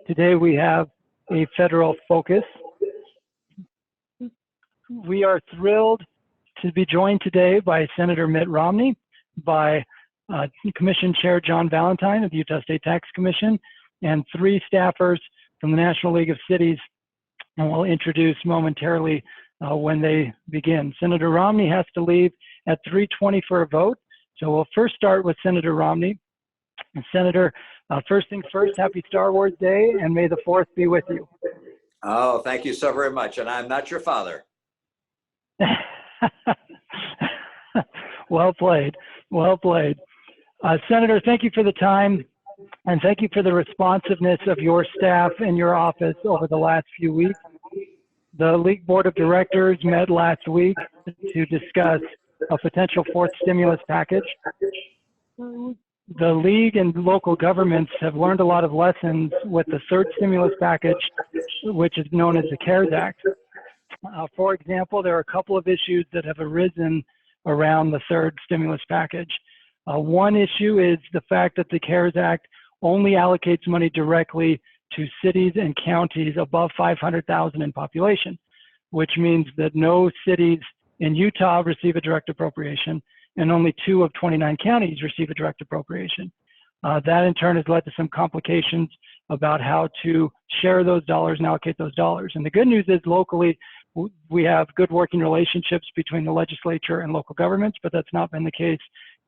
Today we have a federal focus. We are thrilled to be joined today by Senator Mitt Romney, by Commission Chair John Valentine of the Utah State Tax Commission, and 3 staffers from the National League of Cities, and we'll introduce momentarily when they begin. Senator Romney has to leave at 3:20 for a vote, so we'll first start with Senator Romney. And Senator, first things first, happy Star Wars Day, and may the 4th be with you. Oh, thank you so very much, and I'm not your father. Well played, well played. Senator, thank you for the time, and thank you for the responsiveness of your staff and your office over the last few weeks. The League Board of Directors met last week to discuss a potential 4th stimulus package. The League and local governments have learned a lot of lessons with the 3rd stimulus package, which is known as the CARES Act. For example, there are a couple of issues that have arisen around the 3rd stimulus package. One issue is the fact that the CARES Act only allocates money directly to cities and counties above 500,000 in population, which means that no cities in Utah receive a direct appropriation, and only 2 of 29 counties receive a direct appropriation. That in turn has led to some complications about how to share those dollars and allocate those dollars. And the good news is locally, we have good working relationships between the legislature and local governments, but that's not been the case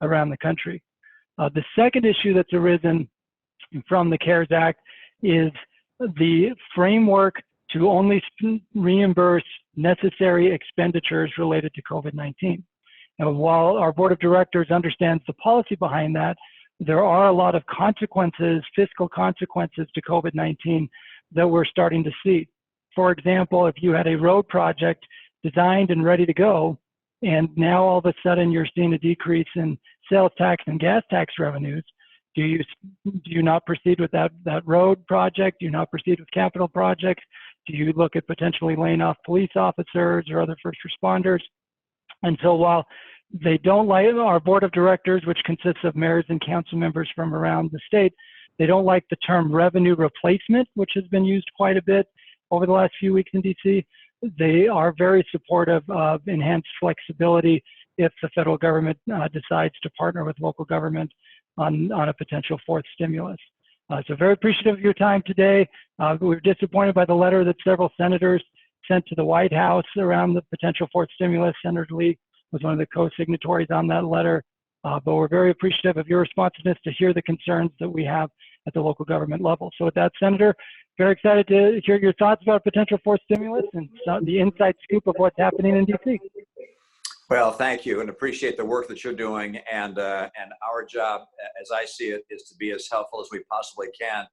around the country. The second issue that's arisen from the CARES Act is the framework to only reimburse necessary expenditures related to COVID-19. And while our board of directors understands the policy behind that, there are a lot of consequences, fiscal consequences to COVID-19 that we're starting to see. For example, if you had a road project designed and ready to go, and now all of a sudden you're seeing a decrease in sales tax and gas tax revenues, do you not proceed with that road project? Do you not proceed with capital projects? Do you look at potentially laying off police officers or other first responders? And so while they don't like, our board of directors, which consists of mayors and council members from around the state, they don't like the term revenue replacement, which has been used quite a bit over the last few weeks in DC. They are very supportive of enhanced flexibility if the federal government decides to partner with local government on a potential 4th stimulus. So very appreciative of your time today. We were disappointed by the letter that several senators sent to the White House around the potential 4th stimulus. Senator Lee was one of the co-signatories on that letter, but we're very appreciative of your responsiveness to hear the concerns that we have at the local government level. So with that, Senator, very excited to hear your thoughts about potential 4th stimulus and the inside scoop of what's happening in DC. Well, thank you, and appreciate the work that you're doing. And our job, as I see it, is to be as helpful as we possibly can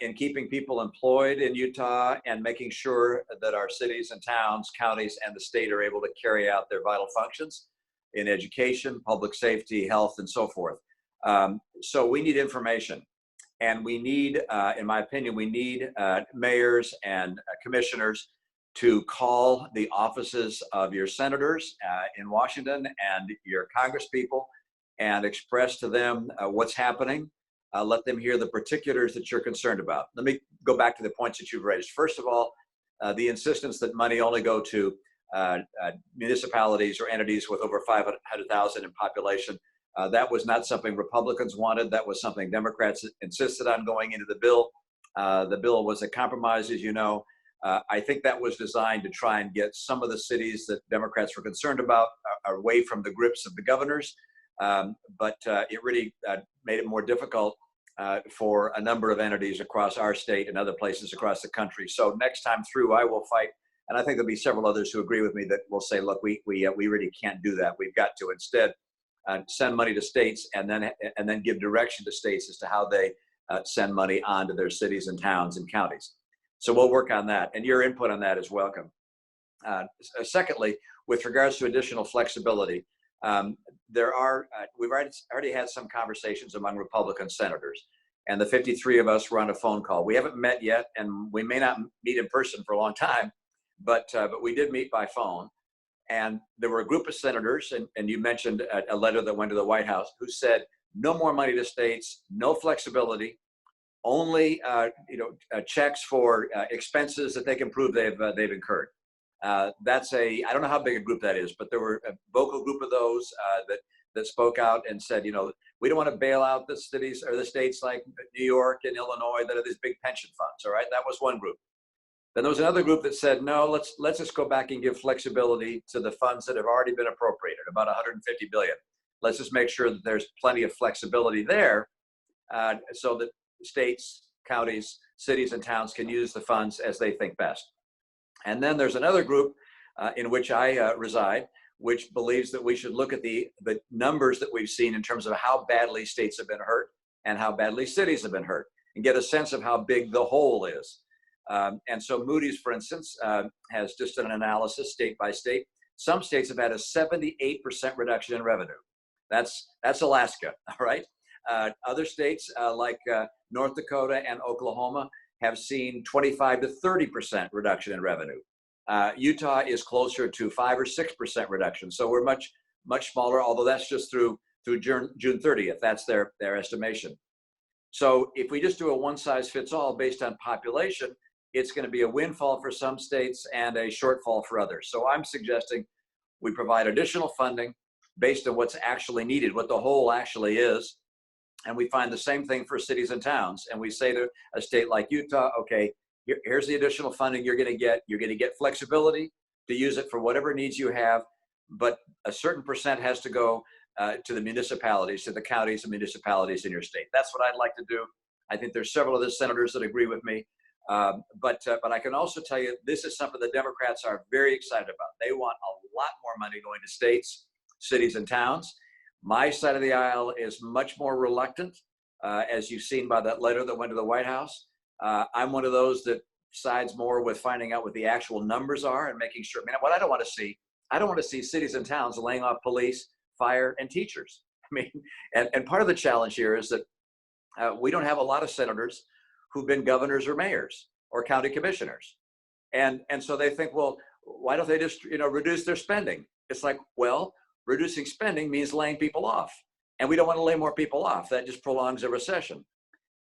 in keeping people employed in Utah and making sure that our cities and towns, counties, and the state are able to carry out their vital functions in education, public safety, health, and so forth. So we need information. And we need, in my opinion, we need mayors and commissioners to call the offices of your senators in Washington and your congresspeople and express to them what's happening. Let them hear the particulars that you're concerned about. Let me go back to the points that you've raised. First of all, the insistence that money only go to municipalities or entities with over 500,000 in population. That was not something Republicans wanted. That was something Democrats insisted on going into the bill. The bill was a compromise, as you know. I think that was designed to try and get some of the cities that Democrats were concerned about away from the grips of the governors. But it really made it more difficult for a number of entities across our state and other places across the country. So next time through, I will fight. And I think there'll be several others who agree with me that will say, look, we really can't do that. We've got to instead send money to states and then give direction to states as to how they send money on to their cities and towns and counties. So we'll work on that, and your input on that is welcome. Secondly, with regards to additional flexibility, we've already had some conversations among Republican senators, and the 53 of us were on a phone call. We haven't met yet, and we may not meet in person for a long time, but we did meet by phone. And there were a group of senators, and you mentioned a letter that went to the White House, who said no more money to states, no flexibility. only checks for expenses that they can prove they've incurred. That's I don't know how big a group that is, but there were a vocal group of those that spoke out and said, we don't want to bail out the cities or the states like New York and Illinois that are these big pension funds. All right, that was one group. Then there was another group that said, no, let's just go back and give flexibility to the funds that have already been appropriated, about 150 billion. Let's just make sure that there's plenty of flexibility there, so that states, counties, cities, and towns can use the funds as they think best. And then there's another group in which I reside, which believes that we should look at the numbers that we've seen in terms of how badly states have been hurt and how badly cities have been hurt, and get a sense of how big the whole is. And so Moody's, for instance, has just done an analysis state by state. Some states have had a 78% reduction in revenue. That's Alaska, all right? Other states like North Dakota and Oklahoma have seen 25 to 30% reduction in revenue. Utah is closer to 5 or 6% reduction. So we're much smaller, although that's just through June 30th. That's their estimation. So if we just do a one size fits all based on population, it's going to be a windfall for some states and a shortfall for others. So I'm suggesting we provide additional funding based on what's actually needed, what the whole actually is. And we find the same thing for cities and towns. And we say to a state like Utah, okay, here's the additional funding you're going to get. You're going to get flexibility to use it for whatever needs you have, but a certain percent has to go to the municipalities, to the counties and municipalities in your state. That's what I'd like to do. I think there's several other senators that agree with me. But I can also tell you, this is something the Democrats are very excited about. They want a lot more money going to states, cities, and towns. My side of the aisle is much more reluctant, as you've seen by that letter that went to the White House. I'm one of those that sides more with finding out what the actual numbers are and making sure. I mean, what I don't want to see cities and towns laying off police, fire, and teachers. I mean, and part of the challenge here is that we don't have a lot of senators who've been governors or mayors or county commissioners. And so they think, well, why don't they just, reduce their spending? It's like, well, reducing spending means laying people off. And we don't want to lay more people off. That just prolongs a recession.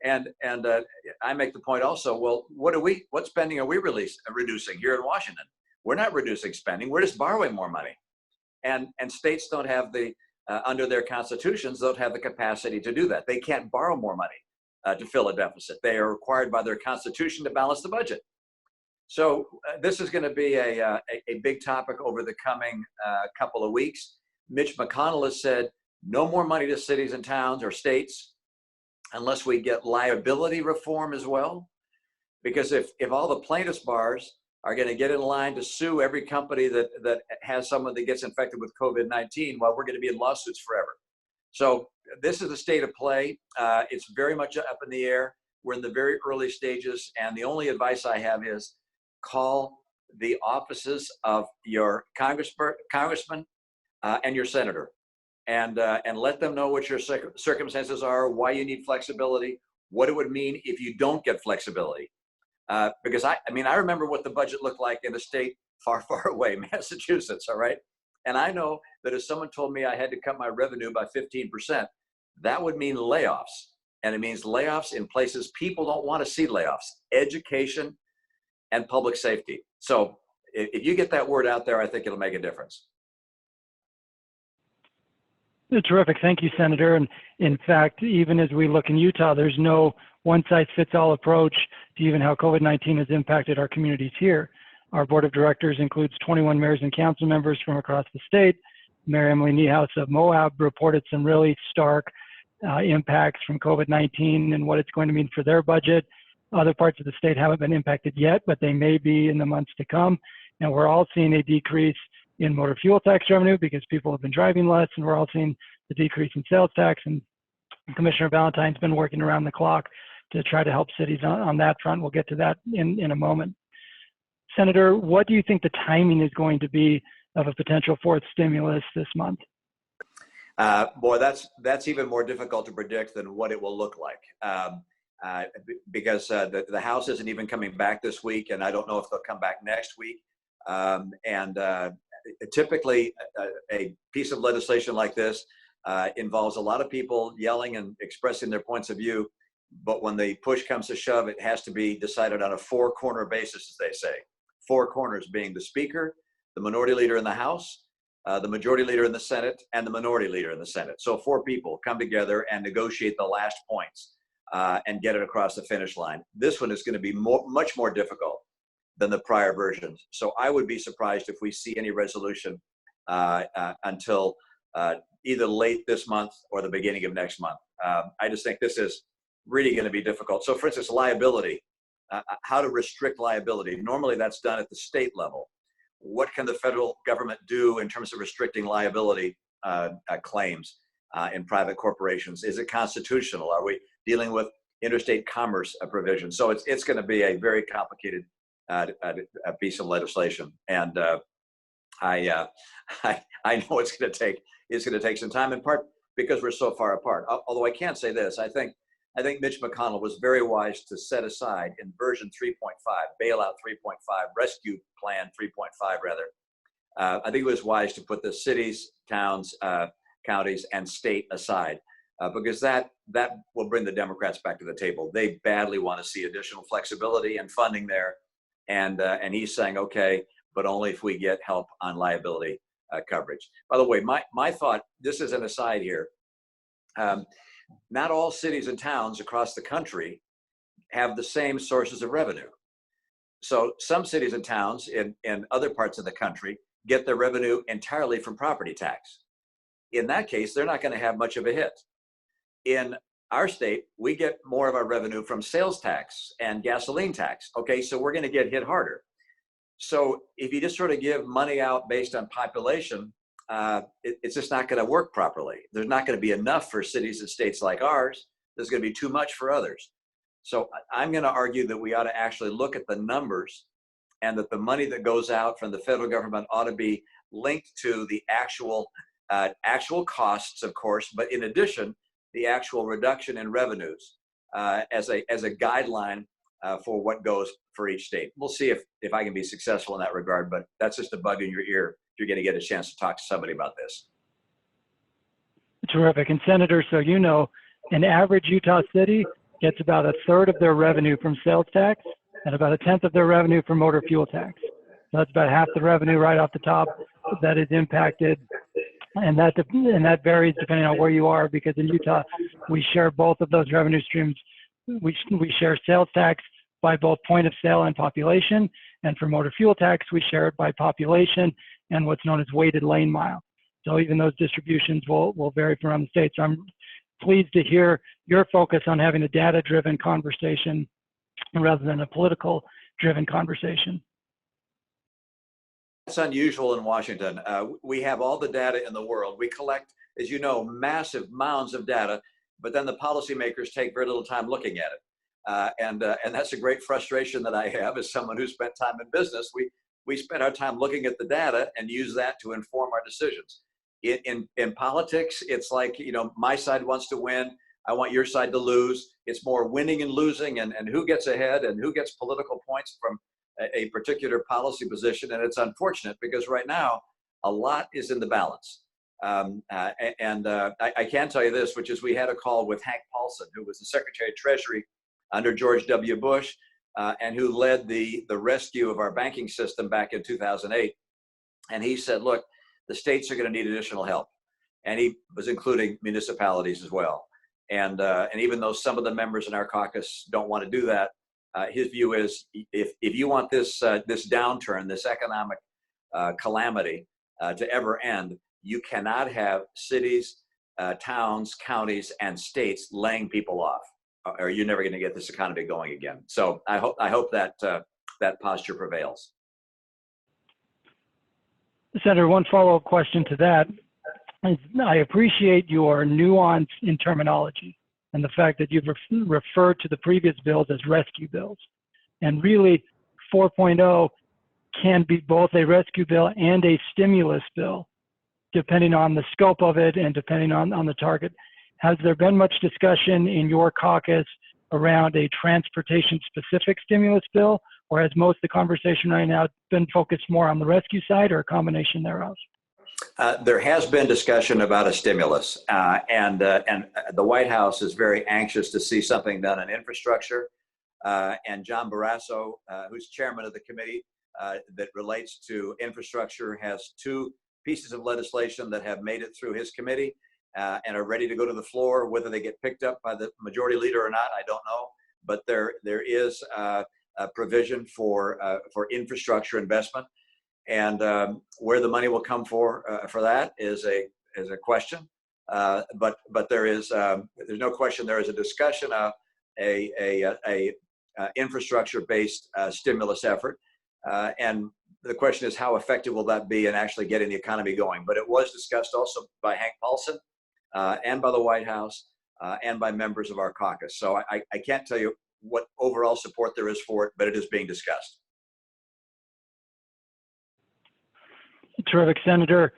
And I make the point also, well, what spending are we reducing here in Washington? We're not reducing spending. We're just borrowing more money. And states don't have under their constitutions, don't have the capacity to do that. They can't borrow more money to fill a deficit. They are required by their constitution to balance the budget. So this is going to be a big topic over the coming couple of weeks. Mitch McConnell has said no more money to cities and towns or states unless we get liability reform as well. Because if all the plaintiffs' bars are going to get in line to sue every company that has someone that gets infected with COVID-19, well, we're going to be in lawsuits forever. So this is the state of play. It's very much up in the air. We're in the very early stages. And the only advice I have is call the offices of your congressman and your senator, and let them know what your circumstances are, why you need flexibility, what it would mean if you don't get flexibility. Because I remember what the budget looked like in a state far, far away, Massachusetts, all right? And I know that if someone told me I had to cut my revenue by 15%, that would mean layoffs. And it means layoffs in places people don't want to see layoffs: education and public safety. So if you get that word out there, I think it'll make a difference. Terrific. Thank you, Senator. And in fact, even as we look in Utah, there's no one-size-fits-all approach to even how COVID-19 has impacted our communities here. Our board of directors includes 21 mayors and council members from across the state. Mayor Emily Niehaus of Moab reported some really stark impacts from COVID-19 and what it's going to mean for their budget. Other parts of the state haven't been impacted yet, but they may be in the months to come. And we're all seeing a decrease in motor fuel tax revenue because people have been driving less, and we're all seeing the decrease in sales tax. And Commissioner Valentine's been working around the clock to try to help cities on that front. We'll get to that in a moment. Senator, what do you think the timing is going to be of a potential fourth stimulus this month? Boy, that's even more difficult to predict than what it will look like. Because the House isn't even coming back this week, and I don't know if they'll come back next week. Typically, a piece of legislation like this involves a lot of people yelling and expressing their points of view. But when the push comes to shove, it has to be decided on a four-corner basis, as they say. Four corners being the Speaker, the Minority Leader in the House, the Majority Leader in the Senate, and the Minority Leader in the Senate. So four people come together and negotiate the last points and get it across the finish line. This one is going to be much more difficult than the prior versions. So I would be surprised if we see any resolution until either late this month or the beginning of next month. I just think this is really going to be difficult. So for instance, liability, how to restrict liability. Normally that's done at the state level. What can the federal government do in terms of restricting liability claims in private corporations? Is it constitutional? Are we dealing with interstate commerce provisions? So it's going to be a very complicated a piece of legislation, and I know it's going to take some time, in part because we're so far apart. Although I can say this, I think Mitch McConnell was very wise to set aside in version 3.5, bailout 3.5, rescue plan 3.5 rather. I think it was wise to put the cities, towns, counties, and state aside because that will bring the Democrats back to the table. They badly want to see additional flexibility and funding there. And he's saying, okay, but only if we get help on liability coverage. By the way, my thought, this is an aside here, not all cities and towns across the country have the same sources of revenue. So some cities and towns in other parts of the country get their revenue entirely from property tax. In that case, they're not going to have much of a hit. In our state, we get more of our revenue from sales tax and gasoline tax. Okay, so we're going to get hit harder. So if you just sort of give money out based on population, it's just not going to work properly. There's not going to be enough for cities and states like ours. There's going to be too much for others. So I'm going to argue that we ought to actually look at the numbers, and that the money that goes out from the federal government ought to be linked to the actual costs, of course, but in addition, the actual reduction in revenues as a guideline for what goes for each state. We'll see if I can be successful in that regard, but that's just a bug in your ear if you're going to get a chance to talk to somebody about this. Terrific. And Senator, so you know, an average Utah city gets about a third of their revenue from sales tax and about a tenth of their revenue from motor fuel tax. So that's about half the revenue right off the top that is impacted. And that varies depending on where you are, because in Utah, we share both of those revenue streams. We share sales tax by both point of sale and population. And for motor fuel tax, we share it by population and what's known as weighted lane mile. So even those distributions will vary from around the state. So I'm pleased to hear your focus on having a data-driven conversation rather than a political-driven conversation. It's unusual in Washington. We have all the data in the world. We collect, as you know, massive mounds of data, but then the policymakers take very little time looking at it. And that's a great frustration that I have as someone who spent time in business. We spend our time looking at the data and use that to inform our decisions. In politics, it's like, you know, my side wants to win. I want your side to lose. It's more winning and losing and who gets ahead and who gets political points from a particular policy position. And it's unfortunate because right now, a lot is in the balance. I can tell you this, which is we had a call with Hank Paulson, who was the Secretary of Treasury under George W. Bush, and who led the rescue of our banking system back in 2008. And he said, look, the states are going to need additional help. And he was including municipalities as well. And even though some of the members in our caucus don't want to do that, his view is if you want this downturn, this economic calamity to ever end, you cannot have cities, towns, counties, and states laying people off, or you're never going to get this economy going again. So I hope that that posture prevails. Senator, one follow-up question to that is, I appreciate your nuance in terminology and the fact that you've referred to the previous bills as rescue bills. And really, 4.0 can be both a rescue bill and a stimulus bill, depending on the scope of it and depending on the target. Has there been much discussion in your caucus around a transportation-specific stimulus bill, or has most of the conversation right now been focused more on the rescue side, or a combination thereof? There has been discussion about a stimulus, and the White House is very anxious to see something done in infrastructure. And John Barrasso, who's chairman of the committee that relates to infrastructure, has two pieces of legislation that have made it through his committee and are ready to go to the floor. Whether they get picked up by the majority leader or not, I don't know. But there is a provision for infrastructure investment. And where the money will come for that is a question. But there's no question there is a discussion of a infrastructure-based stimulus effort, and the question is how effective will that be in actually getting the economy going. But it was discussed also by Hank Paulson and by the White House and by members of our caucus. So I can't tell you what overall support there is for it, but it is being discussed. Terrific, Senator.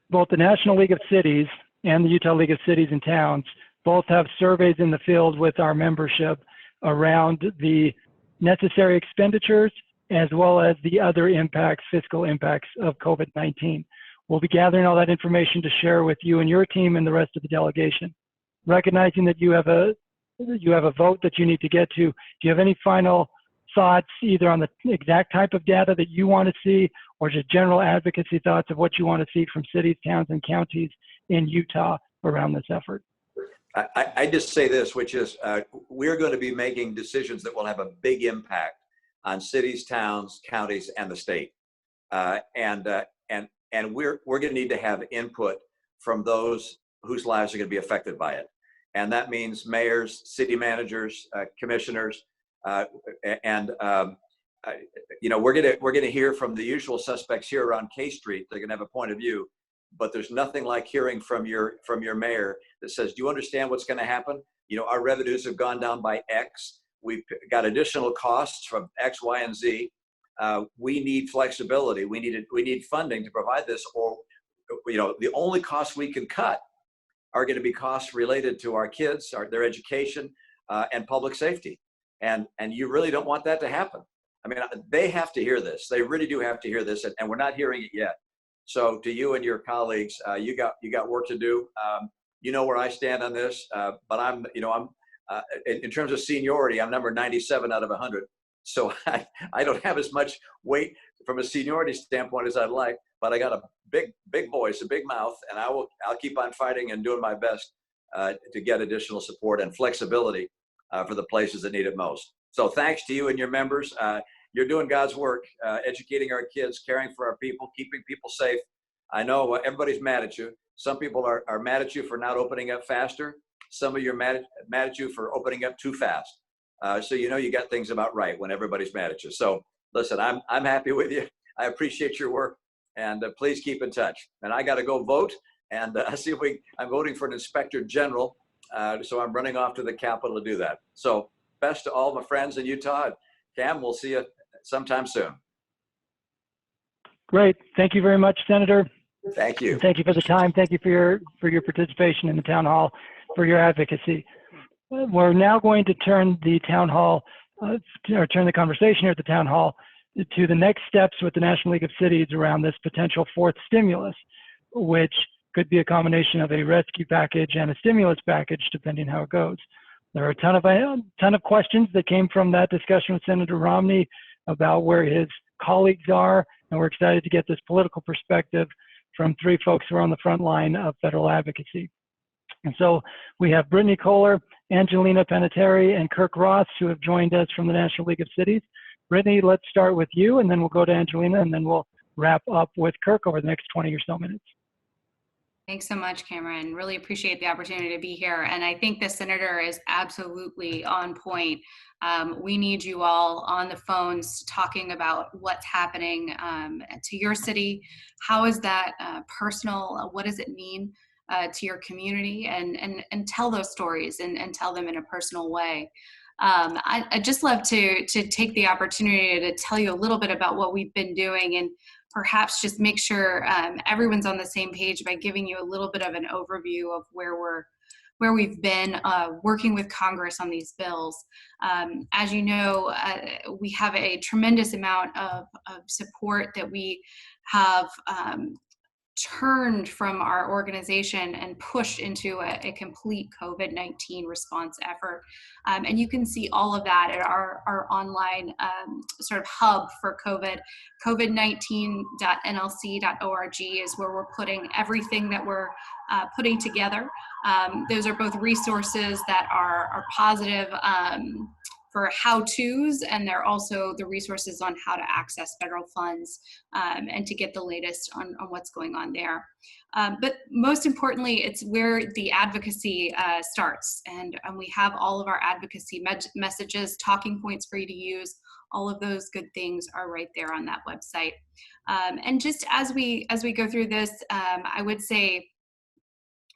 Both the National League of Cities and the Utah League of Cities and Towns both have surveys in the field with our membership around the necessary expenditures as well as the other impacts, fiscal impacts of COVID-19. We'll be gathering all that information to share with you and your team and the rest of the delegation. Recognizing that you have a vote that you need to get to, do you have any final thoughts either on the exact type of data that you want to see or just general advocacy thoughts of what you want to see from cities, towns, and counties in Utah around this effort? I just say this, which is we're going to be making decisions that will have a big impact on cities, towns, counties, and the state. And we're going to need to have input from those whose lives are going to be affected by it. And that means mayors, city managers, commissioners, and we're going to hear from the usual suspects here around K Street. They're going to have a point of view, but there's nothing like hearing from your mayor that says, "Do you understand what's going to happen? Our revenues have gone down by X. We've got additional costs from X, Y, and Z. We need flexibility. We need funding to provide this, or the only costs we can cut are going to be costs related to our kids, their education, and public safety. And you really don't want that to happen. I mean, they have to hear this. They really do have to hear this, and we're not hearing it yet. So to you and your colleagues, you got work to do. You know where I stand on this, but I'm in terms of seniority, I'm number 97 out of 100. So I don't have as much weight from a seniority standpoint as I'd like, but I got a big voice, a big mouth, and I'll keep on fighting and doing my best to get additional support and flexibility for the places that need it most. So thanks to you and your members. You're doing God's work, educating our kids, caring for our people, keeping people safe. I know everybody's mad at you. Some people are mad at you for not opening up faster. Some of you are mad at you for opening up too fast. So you got things about right when everybody's mad at you. So listen, I'm happy with you. I appreciate your work, and please keep in touch. And I got to go vote, and I'm voting for an inspector general, so I'm running off to the Capitol to do that. So best to all my friends in Utah. Cam, we'll see you sometime soon. Great. Thank you very much, Senator. Thank you. Thank you for the time. Thank you for your participation in the town hall, for your advocacy. We're now going to turn the town hall, or turn the conversation here at the town hall to the next steps with the National League of Cities around this potential fourth stimulus, which could be a combination of a rescue package and a stimulus package, depending how it goes. There are a ton of questions that came from that discussion with Senator Romney about where his colleagues are, and we're excited to get this political perspective from three folks who are on the front line of federal advocacy. And so we have Brittany Kohler, Angelina Panettiere, and Kirk Ross, who have joined us from the National League of Cities. Brittany, let's start with you, and then we'll go to Angelina, and then we'll wrap up with Kirk over the next 20 or so minutes. Thanks so much, Cameron. Really appreciate the opportunity to be here. And I think the senator is absolutely on point. We need you all on the phones talking about what's happening to your city. How is that personal? What does it mean to your community? And tell those stories and tell them in a personal way. I'd just love to take the opportunity to tell you a little bit about what we've been doing, and perhaps just make sure everyone's on the same page by giving you a little bit of an overview of where we've been working with Congress on these bills. As you know, we have a tremendous amount of support that we have turned from our organization and pushed into a complete COVID-19 response effort. And you can see all of that at our online sort of hub for COVID. COVID19.nlc.org is where we're putting everything that we're putting together. Those are both resources that are positive for how-tos, and they're also the resources on how to access federal funds and to get the latest on what's going on there. But most importantly, it's where the advocacy starts, and we have all of our advocacy messages, talking points for you to use. All of those good things are right there on that website. And just as we go through this, I would say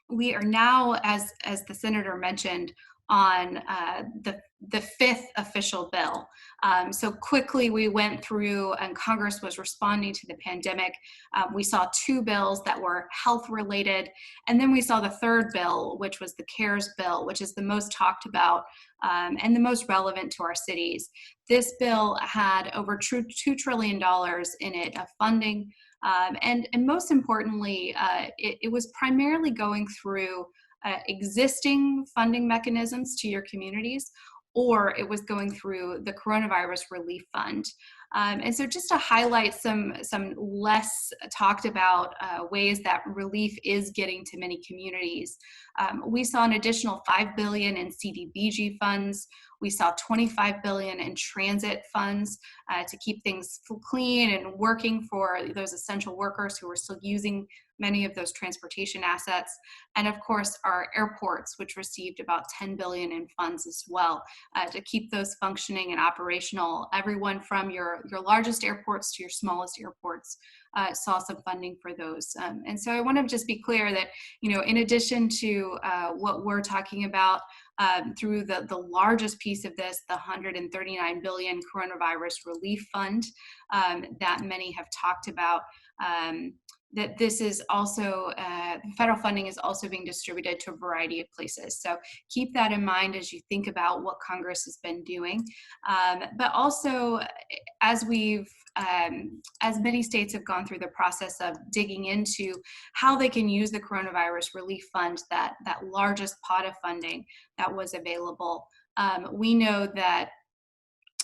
we are now, as the senator mentioned, on the fifth official bill. So quickly we went through, and Congress was responding to the pandemic. We saw 2 bills that were health related, and then we saw the third bill, which was the CARES bill, which is the most talked about and the most relevant to our cities. This bill had over $2 trillion in it of funding. And most importantly, it was primarily going through existing funding mechanisms to your communities, or it was going through the Coronavirus Relief Fund. And so just to highlight some less talked about ways that relief is getting to many communities, we saw an additional $5 billion in CDBG funds. We saw $25 billion in transit funds to keep things clean and working for those essential workers who are still using many of those transportation assets. And of course, our airports, which received about $10 billion in funds as well to keep those functioning and operational. Everyone from your largest airports to your smallest airports saw some funding for those. And so I want to just be clear that, in addition to what we're talking about through the largest piece of this, the $139 billion Coronavirus Relief Fund that many have talked about, that this is also, federal funding is also being distributed to a variety of places. So keep that in mind as you think about what Congress has been doing. But also, as many states have gone through the process of digging into how they can use the Coronavirus Relief Fund, that largest pot of funding that was available, we know that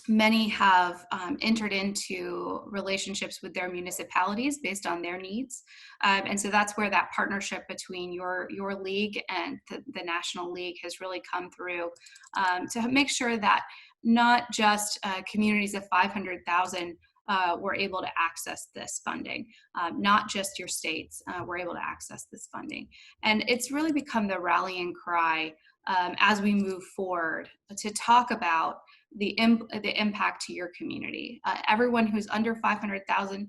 many have entered into relationships with their municipalities based on their needs. And so that's where that partnership between your league and the National League has really come through to make sure that not just communities of 500,000 were able to access this funding, not just your states were able to access this funding. And it's really become the rallying cry as we move forward to talk about the impact to your community. Everyone who's under 500,000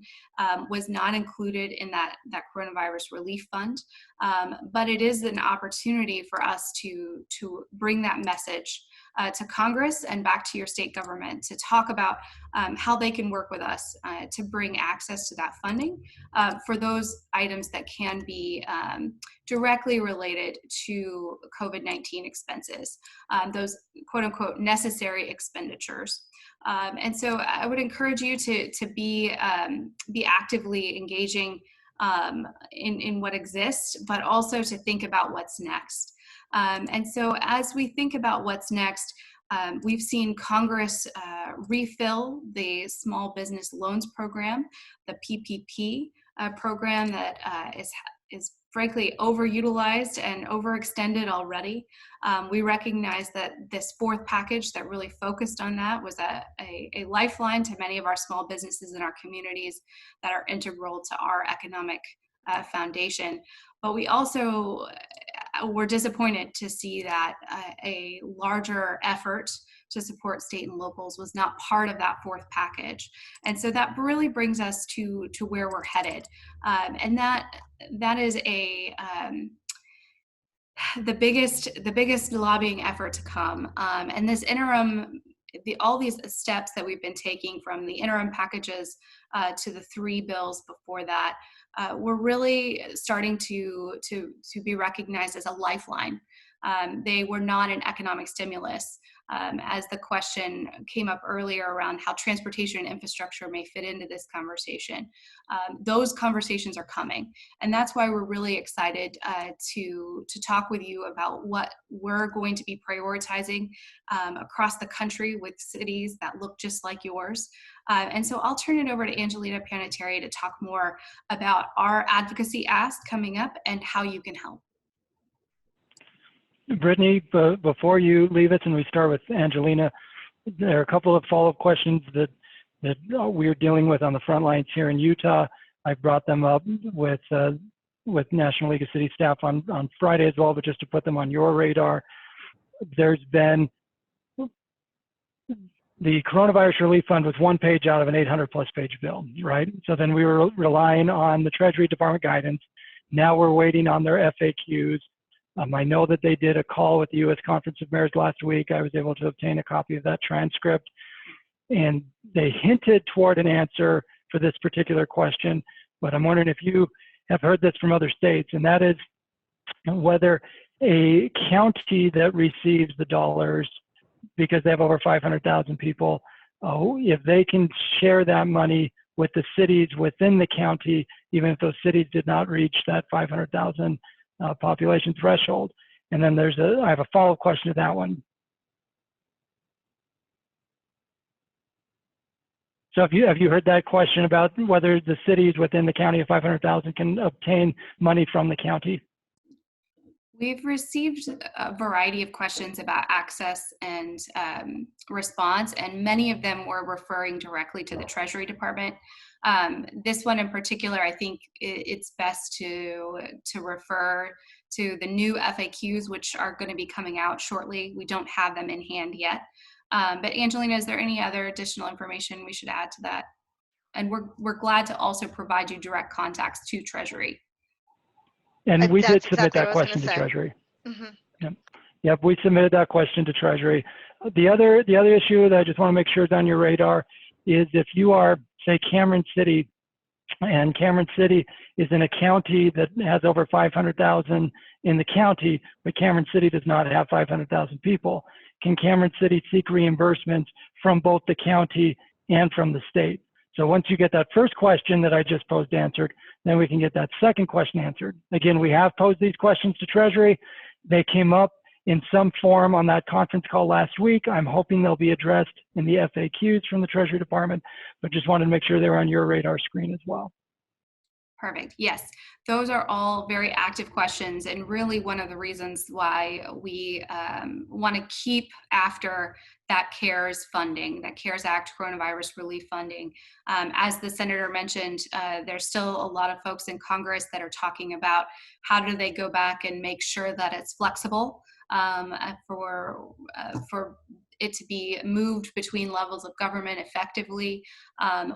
was not included in that Coronavirus Relief Fund, but it is an opportunity for us to bring that message to Congress and back to your state government to talk about how they can work with us to bring access to that funding for those items that can be directly related to COVID-19 expenses, those quote unquote necessary expenditures. And so I would encourage you to be actively engaging in what exists, but also to think about what's next. And so as we think about what's next, we've seen Congress refill the Small Business Loans Program, the PPP program that is frankly overutilized and overextended already. We recognize that this fourth package that really focused on that was a lifeline to many of our small businesses in our communities that are integral to our economic foundation. But we also were disappointed to see that a larger effort to support state and locals was not part of that fourth package. And so that really brings us to where we're headed. And that is the biggest lobbying effort to come. And this interim, all these steps that we've been taking from the interim packages to the 3 bills before that, we're really starting to be recognized as a lifeline. They were not an economic stimulus. as the question came up earlier around how transportation and infrastructure may fit into this conversation. Those conversations are coming, and that's why we're really excited to talk with you about what we're going to be prioritizing across the country with cities that look just like yours. And so I'll turn it over to Angelina Panettiere to talk more about our advocacy ask coming up and how you can help. Brittany, before you leave us and we start with Angelina, there are a couple of follow-up questions that we're dealing with on the front lines here in Utah. I brought them up with National League of City staff on Friday as well, but just to put them on your radar, there's been the coronavirus relief fund was one page out of an 800-plus page bill, right? So then we were relying on the Treasury Department guidance. Now we're waiting on their FAQs. I know that they did a call with the U.S. Conference of Mayors last week. I was able to obtain a copy of that transcript, and they hinted toward an answer for this particular question, but I'm wondering if you have heard this from other states, and that is whether a county that receives the dollars because they have over 500,000 people, if they can share that money with the cities within the county, even if those cities did not reach that 500,000 population threshold. And then I have a follow-up question to that one. So have you heard that question about whether the cities within the county of 500,000 can obtain money from the county? We've received a variety of questions about access and response, and many of them were referring directly to the Treasury Department. This one in particular, I think it's best to refer to the new FAQs, which are going to be coming out shortly. We don't have them in hand yet. But Angelina, is there any other additional information we should add to that? And we're glad to also provide you direct contacts to Treasury. And we did submit exactly that question to Treasury. Mm-hmm. Yep, we submitted that question to Treasury. The other issue that I just want to make sure is on your radar is if you are, say, Cameron City, and Cameron City is in a county that has over 500,000 in the county, but Cameron City does not have 500,000 people, can Cameron City seek reimbursements from both the county and from the state? So once you get that first question that I just posed answered, then we can get that second question answered. Again, we have posed these questions to Treasury. They came up in some form on that conference call last week. I'm hoping they'll be addressed in the FAQs from the Treasury Department, but just wanted to make sure they were on your radar screen as well. Perfect. Yes, those are all very active questions, and really one of the reasons why we want to keep after that CARES funding, that CARES Act coronavirus relief funding. As the senator mentioned, there's still a lot of folks in Congress that are talking about how do they go back and make sure that it's flexible for it to be moved between levels of government effectively.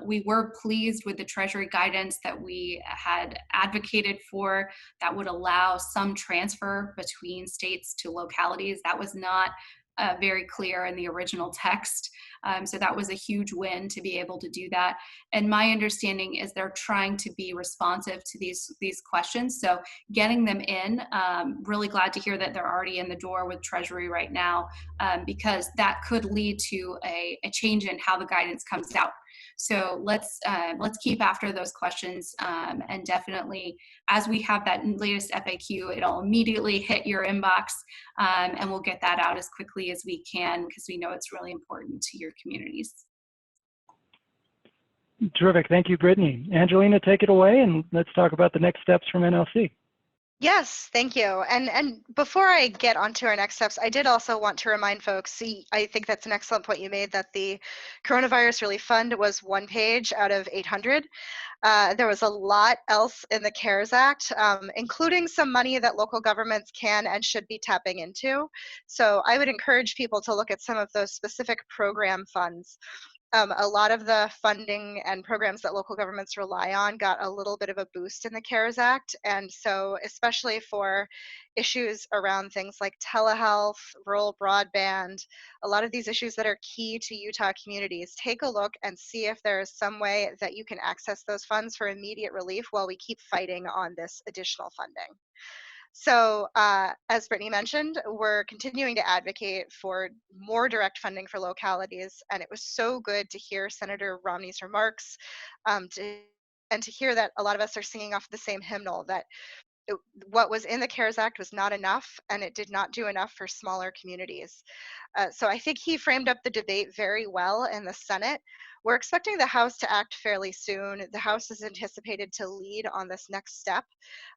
We were pleased with the Treasury guidance that we had advocated for that would allow some transfer between states to localities. That was not very clear in the original text. So that was a huge win to be able to do that. And my understanding is they're trying to be responsive to these questions. So getting them in, really glad to hear that they're already in the door with Treasury right now, because that could lead to a change in how the guidance comes out. So let's keep after those questions, and definitely as we have that latest FAQ, it'll immediately hit your inbox, and we'll get that out as quickly as we can because we know it's really important to your communities. Terrific. Thank you, Brittany. Angelina, take it away, and let's talk about the next steps from NLC. Yes, thank you. And before I get onto our next steps, I did also want to remind folks, I think that's an excellent point you made, that the Coronavirus Relief Fund was one page out of 800. There was a lot else in the CARES Act, including some money that local governments can and should be tapping into. So I would encourage people to look at some of those specific program funds. A lot of the funding and programs that local governments rely on got a little bit of a boost in the CARES Act. And so especially for issues around things like telehealth, rural broadband, a lot of these issues that are key to Utah communities, take a look and see if there is some way that you can access those funds for immediate relief while we keep fighting on this additional funding. So as Brittany mentioned, we're continuing to advocate for more direct funding for localities. And it was so good to hear Senator Romney's remarks and to hear that a lot of us are singing off the same hymnal, that what was in the CARES Act was not enough, and it did not do enough for smaller communities. So I think he framed up the debate very well in the Senate. We're expecting the House to act fairly soon. The House is anticipated to lead on this next step,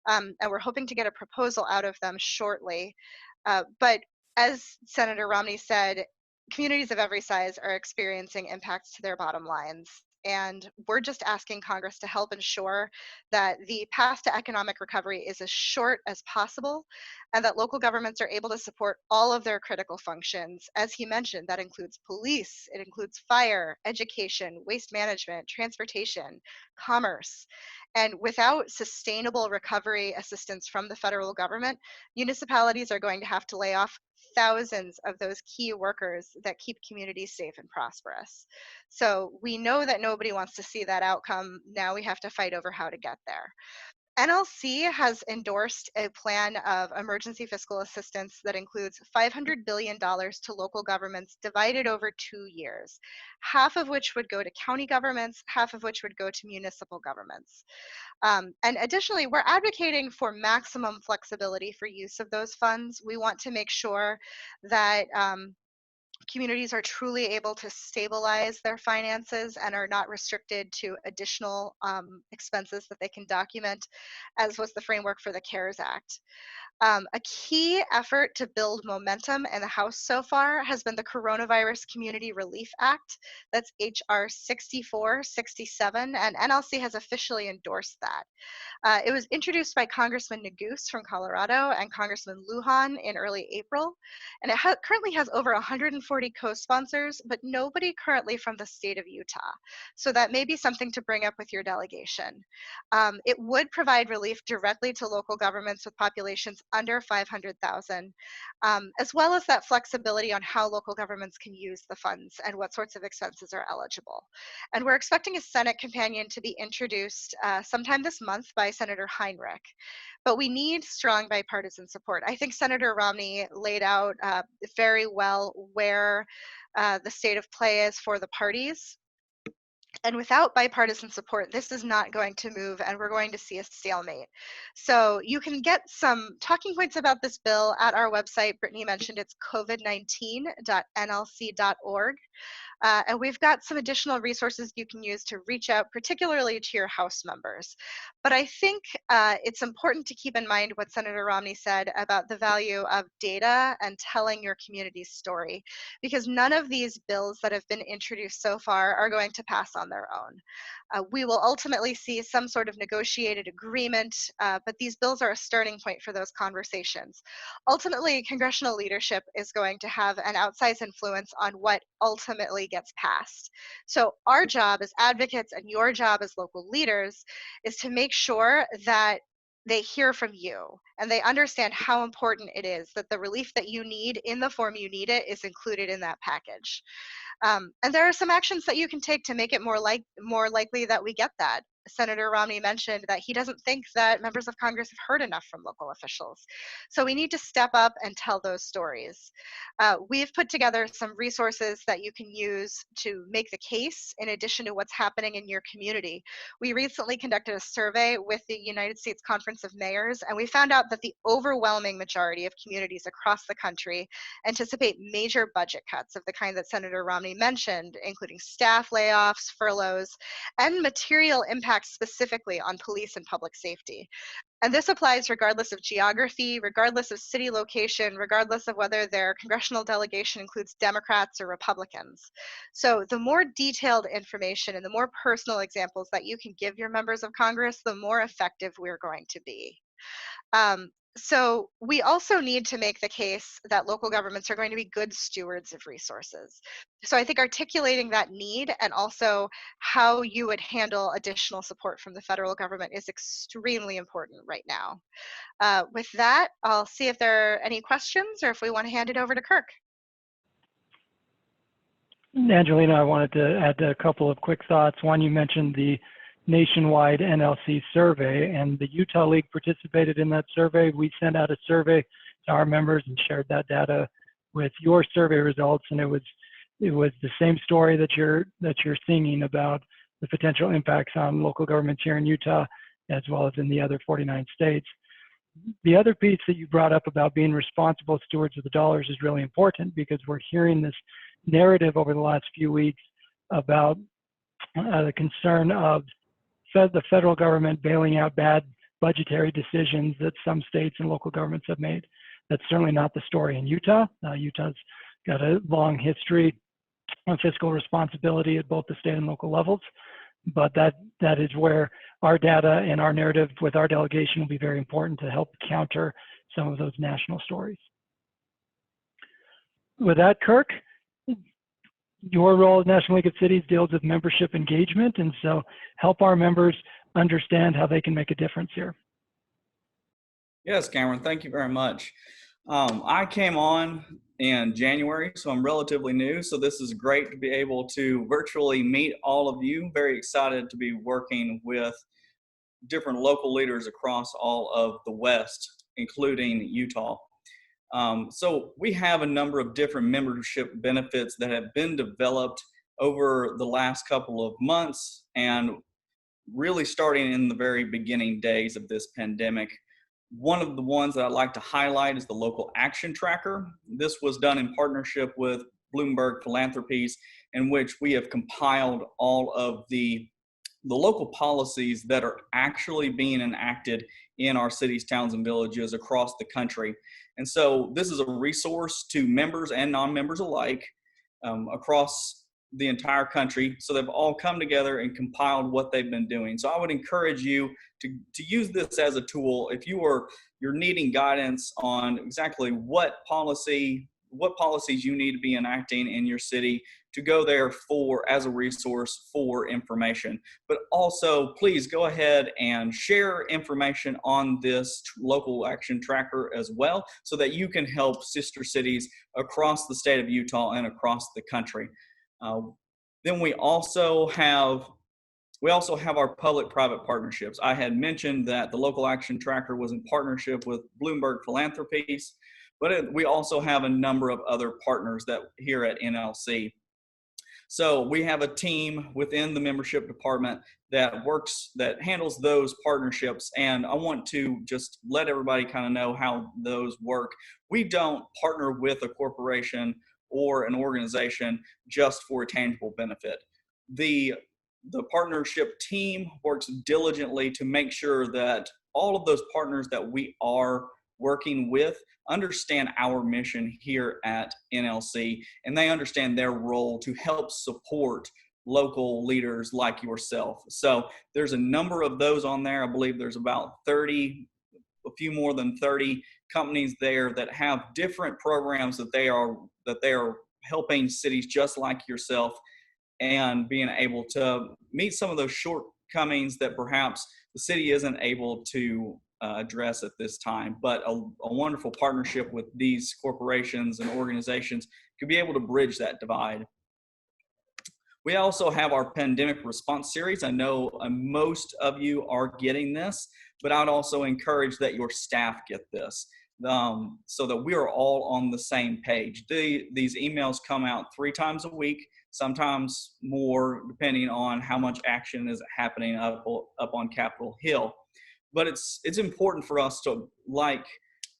and we're hoping to get a proposal out of them shortly. But as Senator Romney said, communities of every size are experiencing impacts to their bottom lines. And we're just asking Congress to help ensure that the path to economic recovery is as short as possible, and that local governments are able to support all of their critical functions. As he mentioned, that includes police, it includes fire, education, waste management, transportation, commerce. And without sustainable recovery assistance from the federal government, municipalities are going to have to lay off thousands of those key workers that keep communities safe and prosperous. So we know that nobody wants to see that outcome. Now we have to fight over how to get there. NLC has endorsed a plan of emergency fiscal assistance that includes $500 billion to local governments divided over 2 years, half of which would go to county governments, half of which would go to municipal governments. And additionally, we're advocating for maximum flexibility for use of those funds. We want to make sure that communities are truly able to stabilize their finances and are not restricted to additional expenses that they can document, as was the framework for the CARES Act. A key effort to build momentum in the House so far has been the Coronavirus Community Relief Act. That's HR 6467, and NLC has officially endorsed that. It was introduced by Congressman Neguse from Colorado and Congressman Lujan in early April, and it currently has over 140 co-sponsors, but nobody currently from the state of Utah. So that may be something to bring up with your delegation. It would provide relief directly to local governments with populations under 500,000, as well as that flexibility on how local governments can use the funds and what sorts of expenses are eligible. And we're expecting a Senate companion to be introduced sometime this month by Senator Heinrich. But we need strong bipartisan support. I think Senator Romney laid out very well where the state of play is for the parties. And without bipartisan support, this is not going to move, and we're going to see a stalemate. So you can get some talking points about this bill at our website. Brittany mentioned it's covid19.nlc.org. And we've got some additional resources you can use to reach out, particularly to your House members. But I think it's important to keep in mind what Senator Romney said about the value of data and telling your community's story, because none of these bills that have been introduced so far are going to pass on their own. We will ultimately see some sort of negotiated agreement, but these bills are a starting point for those conversations. Ultimately, congressional leadership is going to have an outsized influence on what ultimately gets passed. So our job as advocates and your job as local leaders is to make sure that they hear from you and they understand how important it is that the relief that you need in the form you need it is included in that package. And there are some actions that you can take to make it more likely that we get that. Senator Romney mentioned that he doesn't think that members of Congress have heard enough from local officials. So we need to step up and tell those stories. We've put together some resources that you can use to make the case in addition to what's happening in your community. We recently conducted a survey with the United States Conference of Mayors, and we found out that the overwhelming majority of communities across the country anticipate major budget cuts of the kind that Senator Romney mentioned, including staff layoffs, furloughs, and material impacts specifically on police and public safety. And this applies regardless of geography, regardless of city location, regardless of whether their congressional delegation includes Democrats or Republicans. So the more detailed information and the more personal examples that you can give your members of Congress, the more effective we're going to be. So we also need to make the case that local governments are going to be good stewards of resources. So I think articulating that need and also how you would handle additional support from the federal government is extremely important right now. With that, I'll see if there are any questions or if we want to hand it over to Kirk. Angelina, I wanted to add a couple of quick thoughts. One, you mentioned the nationwide NLC survey, and the Utah League participated in that survey. We sent out a survey to our members and shared that data with your survey results, and it was the same story that you're singing about the potential impacts on local governments here in Utah, as well as in the other 49 states. The other piece that you brought up about being responsible stewards of the dollars is really important, because we're hearing this narrative over the last few weeks about the concern of the federal government bailing out bad budgetary decisions that some states and local governments have made. That's certainly not the story in Utah. Utah's got a long history of fiscal responsibility at both the state and local levels, but that is where our data and our narrative with our delegation will be very important to help counter some of those national stories. With that, Kirk, your role at National League of Cities deals with membership engagement, and so help our members understand how they can make a difference here. Yes, Cameron, thank you very much. I came on in January, so I'm relatively new, so this is great to be able to virtually meet all of you. Very excited to be working with different local leaders across all of the West, including Utah. So we have a number of different membership benefits that have been developed over the last couple of months, and really starting in the very beginning days of this pandemic. One of the ones that I'd like to highlight is the Local Action Tracker. This was done in partnership with Bloomberg Philanthropies, in which we have compiled all of the local policies that are actually being enacted in our cities, towns, and villages across the country. And so this is a resource to members and non-members alike across the entire country. So they've all come together and compiled what they've been doing. So I would encourage you to use this as a tool if you're needing guidance on exactly what policies you need to be enacting in your city, to go there as a resource for information. But also, please go ahead and share information on this local action tracker as well, so that you can help sister cities across the state of Utah and across the country. Then we also have our public-private partnerships. I had mentioned that the Local Action Tracker was in partnership with Bloomberg Philanthropies, but we also have a number of other partners that here at NLC. So we have a team within the membership department that handles those partnerships, and I want to just let everybody kind of know how those work. We don't partner with a corporation or an organization just for a tangible benefit. The partnership team works diligently to make sure that all of those partners that we are working with understand our mission here at NLC, and they understand their role to help support local leaders like yourself. So there's a number of those on there. I believe there's about 30, a few more than 30 companies there that have different programs that they are helping cities just like yourself, and being able to meet some of those shortcomings that perhaps the city isn't able to address at this time. But a wonderful partnership with these corporations and organizations could be able to bridge that divide. We also have our pandemic response series. I know most of you are getting this, but I'd also encourage that your staff get this, so that we are all on the same page. These emails come out 3 times a week, sometimes more, depending on how much action is happening up on Capitol Hill. But it's important for us to, like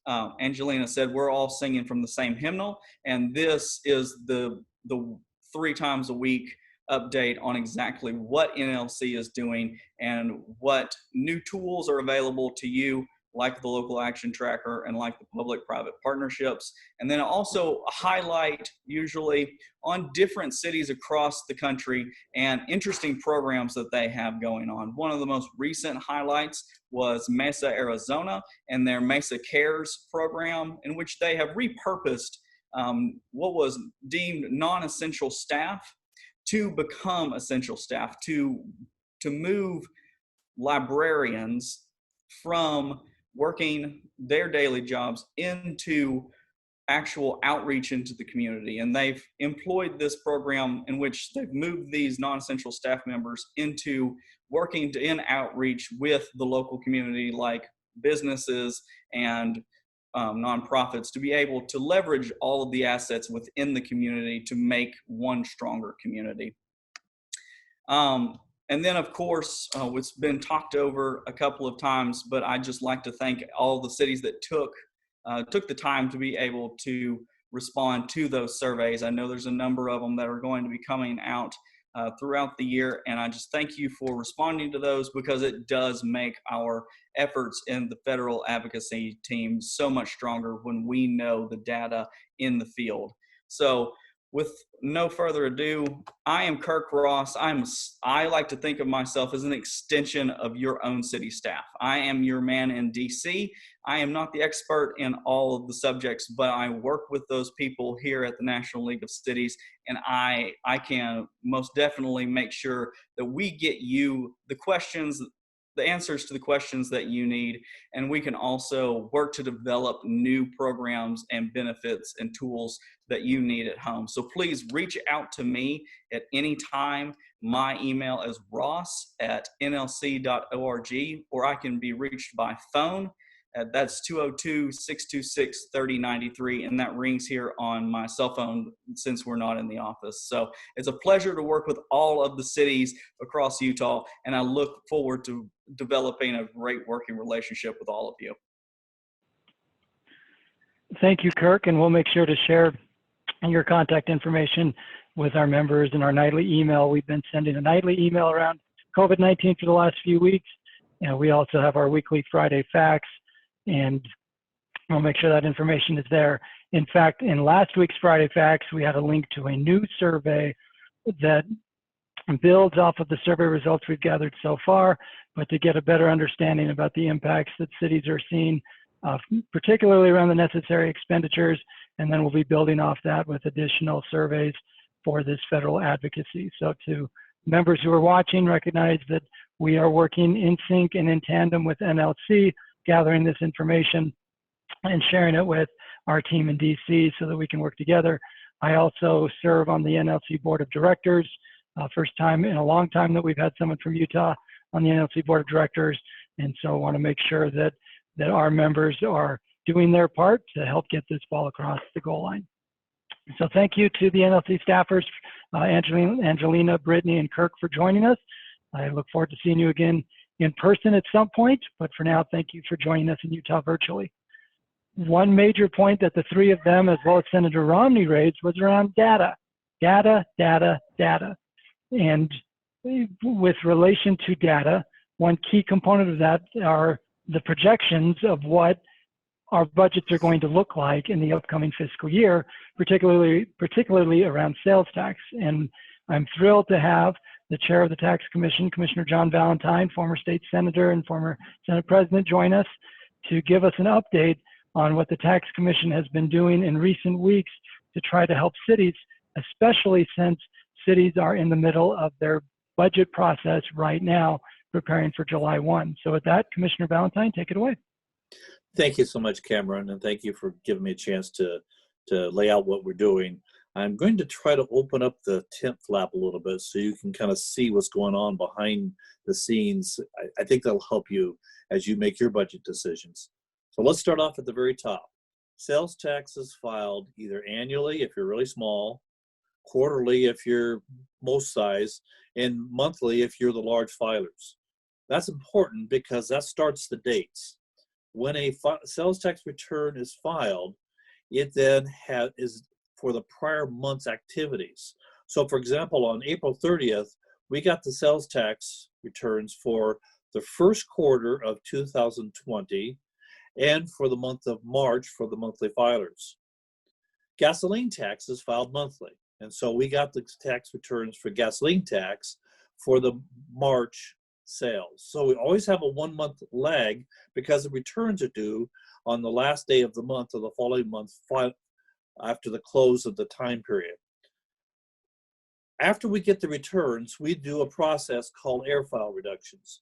Angelina said, we're all singing from the same hymnal, and this is the 3 times a week update on exactly what NLC is doing and what new tools are available to you, like the Local Action Tracker and like the public-private partnerships. And then also a highlight usually on different cities across the country and interesting programs that they have going on. One of the most recent highlights was Mesa, Arizona, and their Mesa Cares program, in which they have repurposed what was deemed non-essential staff to become essential staff, to move librarians from working their daily jobs into actual outreach into the community. And they've employed this program in which they've moved these non-essential staff members into working in outreach with the local community, like businesses and nonprofits, to be able to leverage all of the assets within the community to make one stronger community. And then, of course, it's been talked over a couple of times, but I'd just like to thank all the cities that took the time to be able to respond to those surveys. I know there's a number of them that are going to be coming out throughout the year, and I just thank you for responding to those, because it does make our efforts in the federal advocacy team so much stronger when we know the data in the field. So with no further ado, I am Kirk Ross. I like to think of myself as an extension of your own city staff. I am your man in DC. I am not the expert in all of the subjects, but I work with those people here at the National League of Cities, and I can most definitely make sure that we get you the answers to the questions that you need, and we can also work to develop new programs and benefits and tools that you need at home. So please reach out to me at any time. My email is ross@nlc.org, or I can be reached by phone. That's 202-626-3093, and that rings here on my cell phone since we're not in the office. So it's a pleasure to work with all of the cities across Utah, and I look forward to developing a great working relationship with all of you. Thank you, Kirk, and we'll make sure to share your contact information with our members in our nightly email. We've been sending a nightly email around COVID-19 for the last few weeks, and we also have our weekly Friday fax, and we'll make sure that information is there. In fact, in last week's Friday fax, we had a link to a new survey that builds off of the survey results we've gathered so far, but to get a better understanding about the impacts that cities are seeing, particularly around the necessary expenditures, and then we'll be building off that with additional surveys for this federal advocacy. So to members who are watching, recognize that we are working in sync and in tandem with NLC, gathering this information and sharing it with our team in DC so that we can work together. I also serve on the NLC Board of Directors. First time in a long time that we've had someone from Utah on the NLC Board of Directors. And so I want to make sure that our members are doing their part to help get this ball across the goal line. So thank you to the NLC staffers, Angelina, Brittany, and Kirk, for joining us. I look forward to seeing you again in person at some point, but for now, thank you for joining us in Utah virtually. One major point that the three of them, as well as Senator Romney, raised was around data. And with relation to data, one key component of that are the projections of what our budgets are going to look like in the upcoming fiscal year, particularly around sales tax. And I'm thrilled to have the chair of the Tax Commission, Commissioner John Valentine, former state senator and former Senate president, join us to give us an update on what the Tax Commission has been doing in recent weeks to try to help cities, especially since cities are in the middle of their budget process right now, preparing for July 1. So with that, Commissioner Valentine, take it away. Thank you so much, Cameron, and thank you for giving me a chance to lay out what we're doing. I'm going to try to open up the tent flap a little bit so you can kind of see what's going on behind the scenes. I think that'll help you as you make your budget decisions. So let's start off at the very top. Sales taxes filed either annually if you're really small, quarterly if you're most size, and monthly if you're the large filers. That's important because that starts the dates. When a sales tax return is filed, it then is for the prior month's activities. So for example, on April 30th, we got the sales tax returns for the first quarter of 2020 and for the month of March for the monthly filers. Gasoline tax is filed monthly. And so we got the tax returns for gasoline tax for the March sales. So we always have a 1 month lag because the returns are due on the last day of the month or the following month after the close of the time period. After we get the returns, we do a process called error file reductions.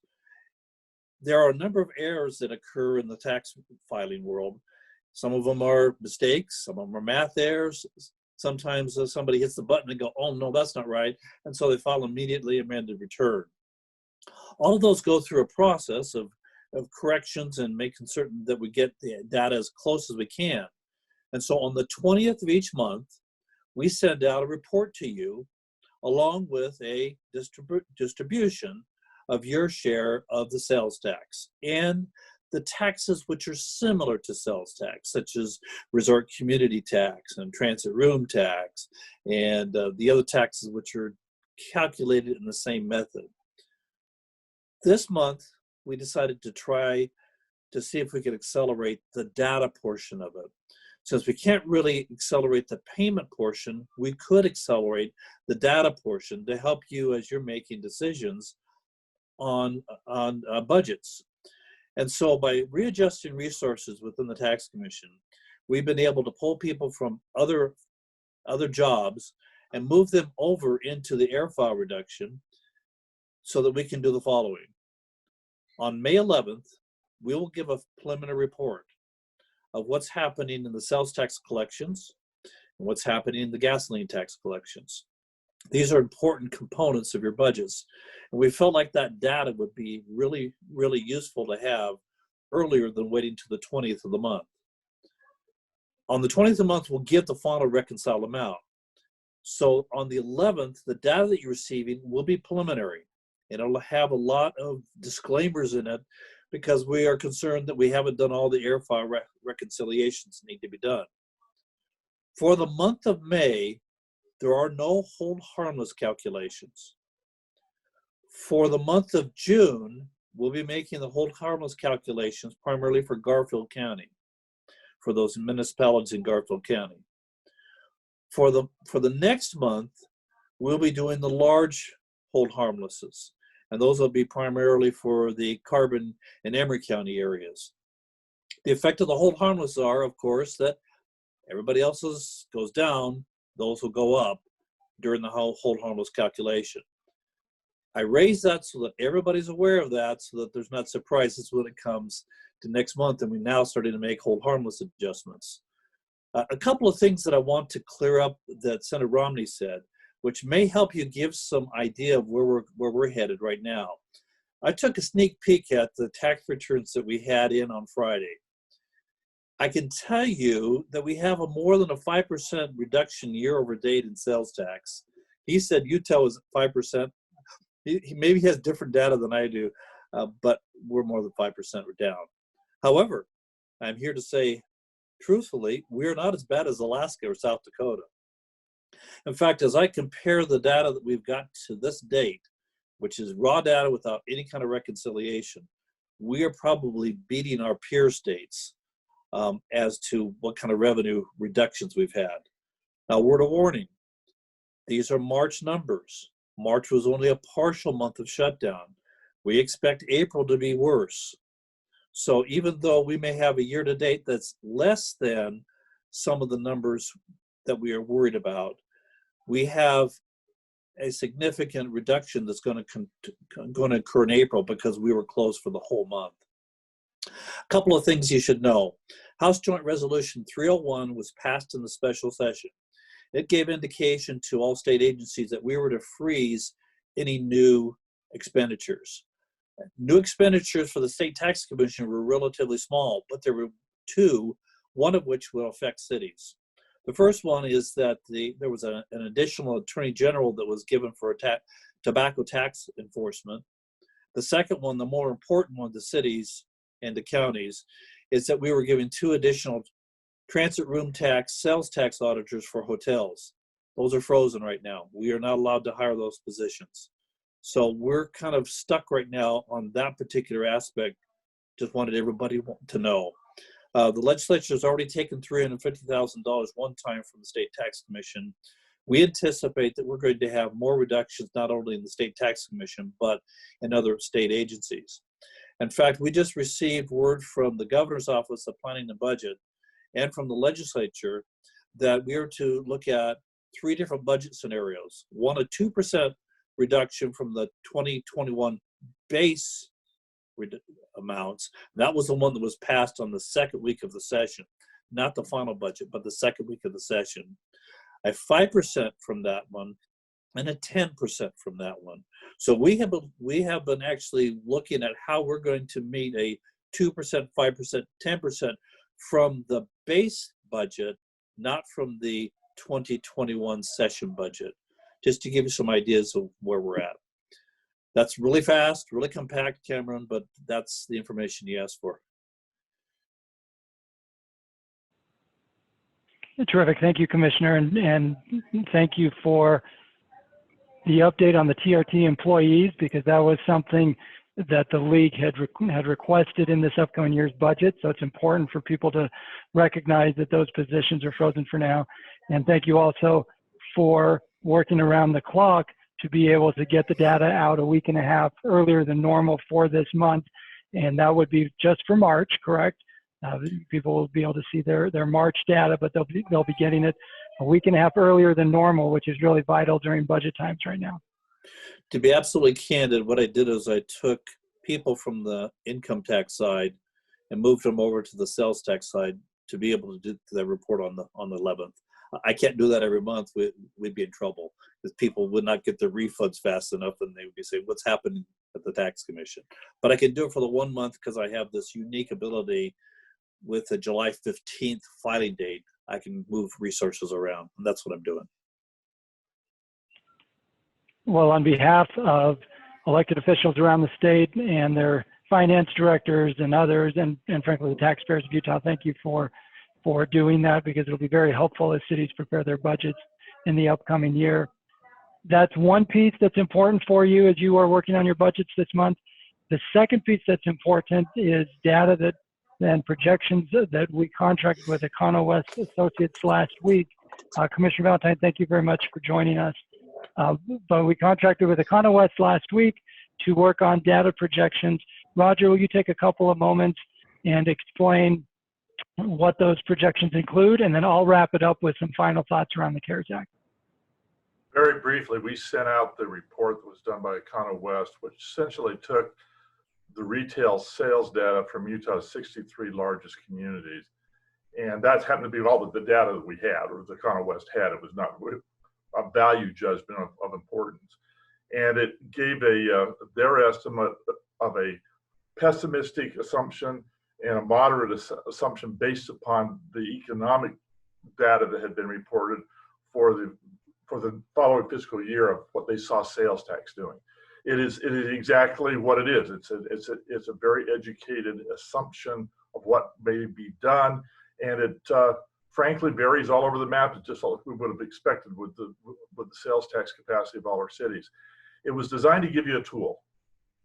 There are a number of errors that occur in the tax filing world, Some of them are mistakes, some of them are math errors. Sometimes somebody hits the button and go, oh no, that's not right. And so they file immediately amended return. All of those go through a process of corrections and making certain that we get the data as close as we can. And so on the 20th of each month, we send out a report to you along with a distribution of your share of the sales tax and the taxes which are similar to sales tax, such as resort community tax and transit room tax, and the other taxes which are calculated in the same method. This month, we decided to try to see if we could accelerate the data portion of it. Since we can't really accelerate the payment portion, we could accelerate the data portion to help you as you're making decisions on budgets. And so by readjusting resources within the tax commission, we've been able to pull people from other jobs and move them over into the air file reduction so that we can do the following. On May 11th, we will give a preliminary report of what's happening in the sales tax collections and what's happening in the gasoline tax collections. These are important components of your budgets. And we felt like that data would be really, really useful to have earlier than waiting to the 20th of the month. On the 20th of the month, we'll give the final reconciled amount. So on the 11th, the data that you're receiving will be preliminary. And it'll have a lot of disclaimers in it because we are concerned that we haven't done all the air file reconciliations that need to be done. For the month of May, there are no hold harmless calculations. For the month of June, we'll be making the hold harmless calculations primarily for Garfield County, for those municipalities in Garfield County. For the next month, we'll be doing the large hold harmlesses, and those will be primarily for the Carbon and Emery County areas. The effect of the hold harmless are, of course, that everybody else's goes down, those will go up during the whole hold harmless calculation. I raise that so that everybody's aware of that, so that there's not surprises when it comes to next month and we now starting to make hold harmless adjustments. A couple of things that I want to clear up that Senator Romney said, which may help you give some idea of where we're headed right now. I took a sneak peek at the tax returns that we had in on Friday. I can tell you that we have a more than a 5% reduction year over date in sales tax. He said Utah was at 5%. He maybe has different data than I do, but we're more than 5% down. However, I'm here to say, truthfully, we're not as bad as Alaska or South Dakota. In fact, as I compare the data that we've got to this date, which is raw data without any kind of reconciliation, we are probably beating our peer states as to what kind of revenue reductions we've had. Now, word of warning, these are March numbers. March was only a partial month of shutdown. We expect April to be worse. So even though we may have a year-to-date that's less than some of the numbers that we are worried about, we have a significant reduction that's going to occur in April because we were closed for the whole month. A couple of things you should know. House Joint Resolution 301 was passed in the special session. It gave indication to all state agencies that we were to freeze any new expenditures. New expenditures for the State Tax Commission were relatively small, but there were two, one of which will affect cities. The first one is that there was an additional attorney general that was given for tobacco tax enforcement. The second one, the more important one to cities and to counties, is that we were giving two additional transit room tax, sales tax auditors for hotels. Those are frozen right now. We are not allowed to hire those positions. So we're kind of stuck right now on that particular aspect. Just wanted everybody to know. The legislature has already taken $350,000 one time from the State Tax Commission. We anticipate that we're going to have more reductions not only in the State Tax Commission, but in other state agencies. In fact, we just received word from the Governor's Office of Planning and Budget and from the legislature that we are to look at three different budget scenarios. One, a 2% reduction from the 2021 base amounts. That was the one that was passed on the second week of the session. not the final budget, but the second week of the session, a 5% from that one, and a 10% from that one. So we have been actually looking at how we're going to meet a 2%, 5%, 10% from the base budget, not from the 2021 session budget, just to give you some ideas of where we're at. That's really fast, really compact, Cameron, but that's the information you asked for. Terrific. Thank you, Commissioner, and thank you for the update on the TRT employees, because that was something that the league had requested in this upcoming year's budget. So it's important for people to recognize that those positions are frozen for now. And thank you also for working around the clock to be able to get the data out a week and a half earlier than normal for this month. And that would be just for March, correct? People will be able to see their March data, but they'll be getting it a week and a half earlier than normal, which is really vital during budget times right now. To be absolutely candid, what I did is I took people from the income tax side and moved them over to the sales tax side to be able to do that report on the 11th. I can't do that every month. We'd be in trouble because people would not get their refunds fast enough, and they would be saying, what's happening at the tax commission? But I can do it for the 1 month because I have this unique ability with a July 15th filing date. I can move resources around, and that's what I'm doing. Well, on behalf of elected officials around the state and their finance directors and others, and frankly the taxpayers of Utah, thank you for doing that, because it'll be very helpful as cities prepare their budgets in the upcoming year. That's one piece that's important for you as you are working on your budgets this month. The second piece that's important is data and projections that we contracted with EconoWest Associates last week. Commissioner Valentine, thank you very much for joining us. But we contracted with EconoWest last week to work on data projections. Roger, will you take a couple of moments and explain what those projections include, and then I'll wrap it up with some final thoughts around the CARES Act. Very briefly, we sent out the report that was done by EconoWest, which essentially took the retail sales data from Utah's 63 largest communities. And that happened to be all the data that we had, or the EconoWest had. It was not a value judgment of importance. And it gave their estimate of a pessimistic assumption and a moderate assumption based upon the economic data that had been reported for the following fiscal year of what they saw sales tax doing. It is exactly what it is. It's a very educated assumption of what may be done, and it frankly varies all over the map. It's just like we would have expected with the sales tax capacity of all our cities. It was designed to give you a tool,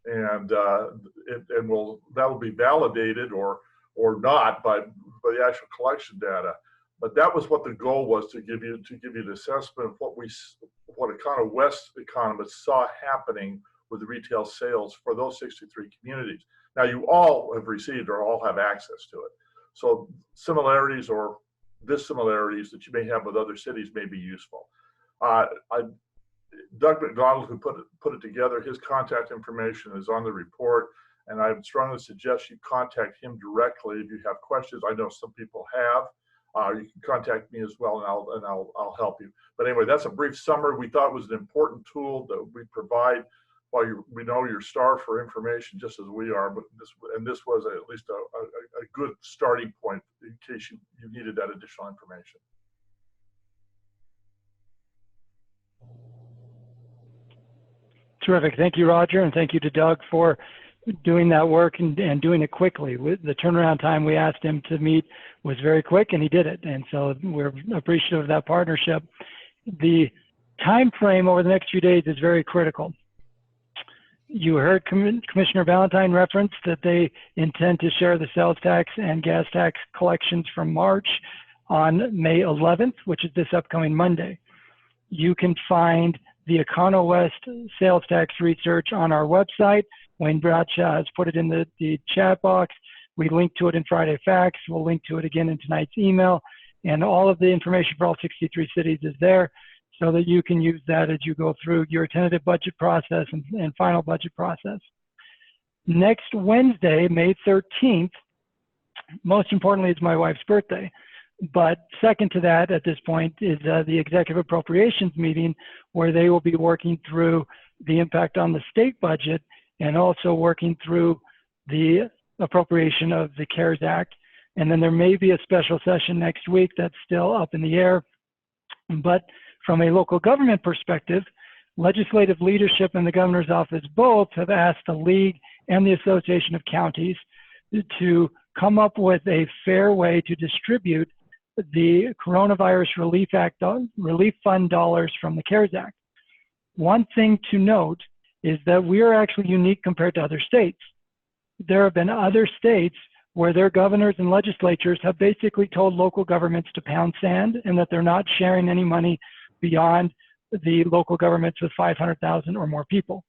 and that will be validated or not by the actual collection data. But that was what the goal was, to give you an assessment of what EconoWest economists saw happening with the retail sales for those 63 communities. Now, you all have received or all have access to it. So similarities or dissimilarities that you may have with other cities may be useful. Doug McDonald, who put it together, his contact information is on the report, and I would strongly suggest you contact him directly if you have questions. I know some people have. You can contact me as well, and I'll help you. But anyway, that's a brief summary. We thought it was an important tool that we provide while we know you're starved for information just as we are. But this was at least a good starting point in case you needed that additional information. Terrific. Thank you, Roger, and thank you to Doug for doing that work and doing it quickly. The turnaround time we asked him to meet was very quick, and he did it. And so we're appreciative of that partnership. The time frame over the next few days is very critical. You heard Commissioner Valentine reference that they intend to share the sales tax and gas tax collections from March on May 11th, which is this upcoming Monday. You can find the EconoWest sales tax research on our website. Wayne Bradshaw has put it in the chat box. We link to it in Friday Facts. We'll link to it again in tonight's email. And all of the information for all 63 cities is there so that you can use that as you go through your tentative budget process and final budget process. Next Wednesday, May 13th, most importantly, is my wife's birthday. But second to that at this point is the executive appropriations meeting, where they will be working through the impact on the state budget and also working through the appropriation of the CARES Act. And then there may be a special session next week that's still up in the air. But from a local government perspective, legislative leadership and the governor's office both have asked the League and the Association of Counties to come up with a fair way to distribute the Coronavirus Relief Fund dollars from the CARES Act. One thing to note is that we are actually unique compared to other states. There have been other states where their governors and legislatures have basically told local governments to pound sand and that they're not sharing any money beyond the local governments with 500,000 or more people.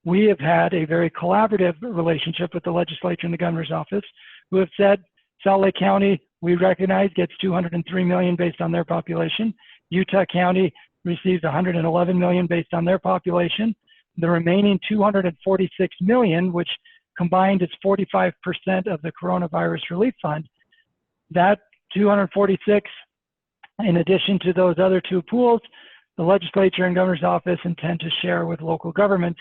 We have had a very collaborative relationship with the legislature and the governor's office, who have said, Salt Lake County, we recognize, gets $203 million based on their population. Utah County receives $111 million based on their population. The remaining $246 million, which combined is 45% of the Coronavirus Relief Fund, that 246, in addition to those other two pools, the legislature and governor's office intend to share with local governments.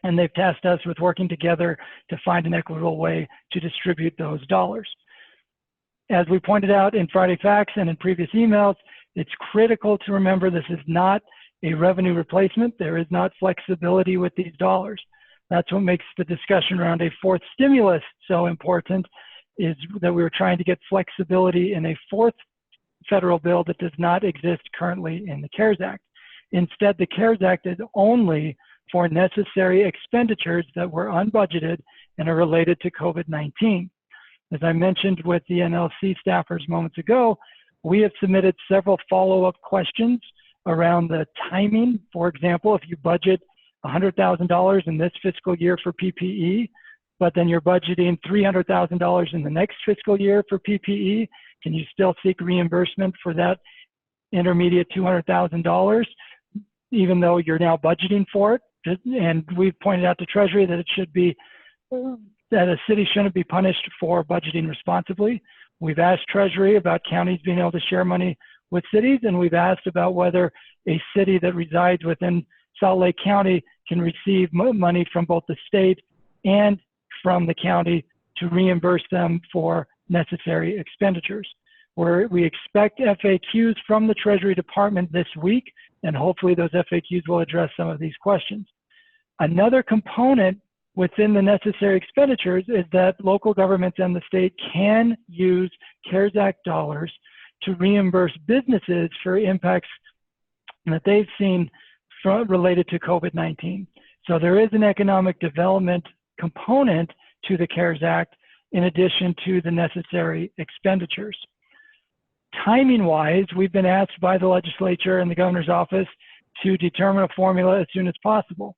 And they've tasked us with working together to find an equitable way to distribute those dollars. As we pointed out in Friday Facts and in previous emails, it's critical to remember this is not a revenue replacement. There is not flexibility with these dollars. That's what makes the discussion around a fourth stimulus so important, is that we were trying to get flexibility in a fourth federal bill that does not exist currently in the CARES Act. Instead, the CARES Act is only for necessary expenditures that were unbudgeted and are related to COVID-19. As I mentioned with the NLC staffers moments ago, we have submitted several follow-up questions around the timing. For example, if you budget $100,000 in this fiscal year for PPE, but then you're budgeting $300,000 in the next fiscal year for PPE, can you still seek reimbursement for that intermediate $200,000, even though you're now budgeting for it? And we've pointed out to Treasury that it should be, that a city shouldn't be punished for budgeting responsibly. We've asked Treasury about counties being able to share money with cities, and we've asked about whether a city that resides within Salt Lake County can receive money from both the state and from the county to reimburse them for necessary expenditures. We expect FAQs from the Treasury Department this week, and hopefully those FAQs will address some of these questions. Another component within the necessary expenditures is that local governments and the state can use CARES Act dollars to reimburse businesses for impacts that they've seen related to COVID-19. So there is an economic development component to the CARES Act in addition to the necessary expenditures. Timing-wise, we've been asked by the legislature and the governor's office to determine a formula as soon as possible.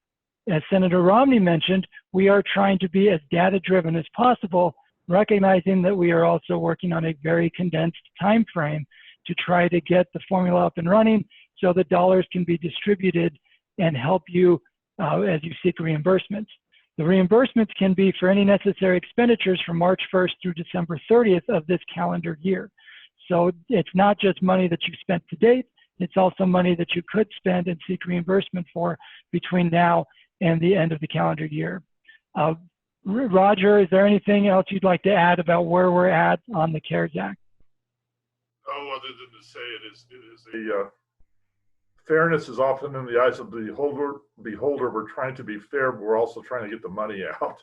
As Senator Romney mentioned, we are trying to be as data-driven as possible, recognizing that we are also working on a very condensed time frame to try to get the formula up and running so that dollars can be distributed and help you as you seek reimbursements. The reimbursements can be for any necessary expenditures from March 1st through December 30th of this calendar year. So it's not just money that you've spent to date, it's also money that you could spend and seek reimbursement for between now and the end of the calendar year. Roger, is there anything else you'd like to add about where we're at on the CARES Act? Oh, other than to say it is a fairness is often in the eyes of the beholder. We're trying to be fair, but we're also trying to get the money out.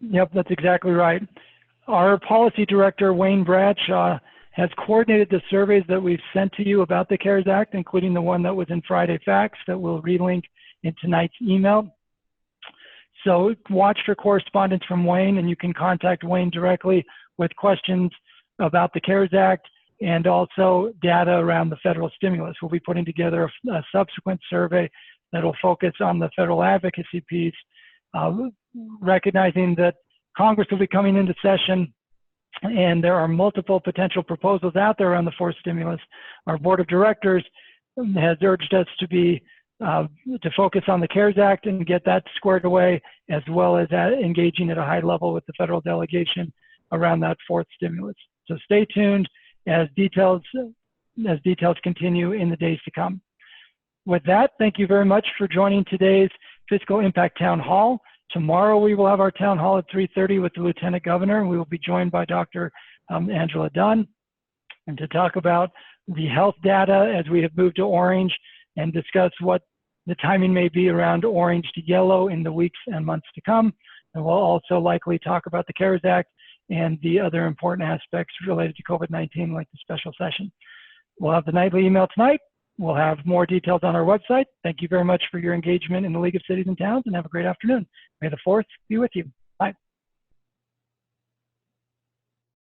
Yep, that's exactly right. Our policy director, Wayne Bradshaw, has coordinated the surveys that we've sent to you about the CARES Act, including the one that was in Friday Facts that we'll relink in tonight's email. So watch for correspondence from Wayne, and you can contact Wayne directly with questions about the CARES Act and also data around the federal stimulus. We'll be putting together a subsequent survey that will focus on the federal advocacy piece, recognizing that Congress will be coming into session and there are multiple potential proposals out there on the fourth stimulus. Our board of directors has urged us to be to focus on the CARES Act and get that squared away, as well as engaging at a high level with the federal delegation around that fourth stimulus. So stay tuned as details continue in the days to come. With that, thank you very much for joining today's Fiscal Impact Town Hall. Tomorrow we will have our town hall at 3:30 with the Lieutenant Governor. We will be joined by Dr. Angela Dunn, and to talk about the health data as we have moved to orange and discuss what the timing may be around orange to yellow in the weeks and months to come. And we'll also likely talk about the CARES Act and the other important aspects related to COVID-19, like the special session. We'll have the nightly email tonight. We'll have more details on our website. Thank you very much for your engagement in the League of Cities and Towns, and have a great afternoon. May the 4th be with you.